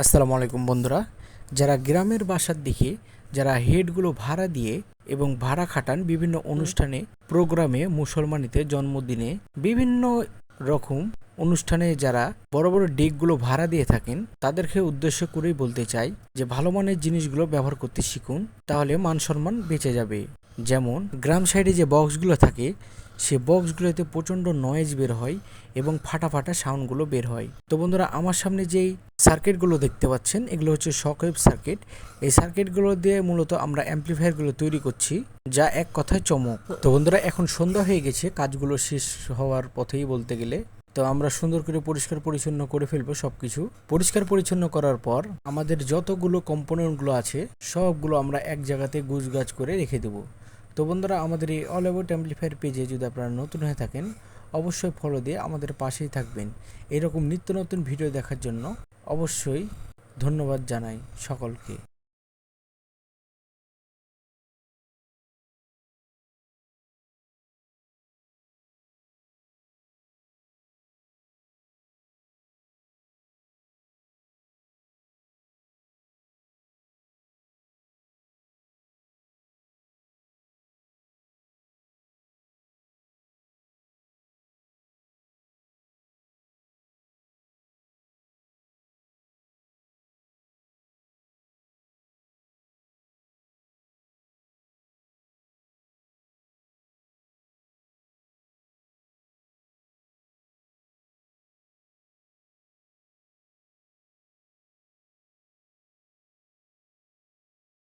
আসসালামু আলাইকুম বন্ধুরা, যারা গ্রামের বাসার দিকে যারা হেডগুলো ভাড়া দিয়ে এবং ভাড়া খাটান বিভিন্ন অনুষ্ঠানে, প্রোগ্রামে, মুসলমানিতে, জন্মদিনে, বিভিন্ন রকম অনুষ্ঠানে যারা বড় বড় ডেকগুলো ভাড়া দিয়ে থাকেন, তাদেরকে উদ্দেশ্য করেই বলতে চাই যে ভালো মানের জিনিসগুলো ব্যবহার করতে শিখুন, তাহলে মান সম্মান বেঁচে যাবে। যেমন গ্রাম সাইডে যে বক্সগুলো থাকে, সে বক্সগুলোতে প্রচণ্ড নয়েজ বের হয় এবং ফাটা ফাটা সাউন্ডগুলো বের হয়। তো বন্ধুরা, আমার সামনে যেই সার্কিটগুলো দেখতে পাচ্ছেন, এগুলো হচ্ছে শকওয়েভ সার্কিট। এই সার্কিটগুলো দিয়ে মূলত আমরা অ্যাম্প্লিফায়ারগুলো তৈরি করছি, যা এক কথায় চমক। তো বন্ধুরা, এখন সন্ধ্যা হয়ে গেছে, কাজগুলো শেষ হওয়ার পথেই বলতে গেলে। তো আমরা সুন্দর করে পরিষ্কার পরিচ্ছন্ন করে ফেলবো সবকিছু। পরিষ্কার পরিচ্ছন্ন করার পর আমাদের যতগুলো কম্পোনেন্টগুলো আছে সবগুলো আমরা এক জায়গাতে গুছগাছ করে রেখে দেবো। তো বন্ধুরা, আমাদের এই অল অ্যাবাউট অ্যাম্প্লিফায়ার পেজে যদি আপনারা নতুন হয়ে থাকেন, অবশ্যই ফলো দিয়ে আমাদের পাশেই থাকবেন। এরকম নিত্য নতুন ভিডিও দেখার জন্য অবশ্যই ধন্যবাদ জানাই সকলকে।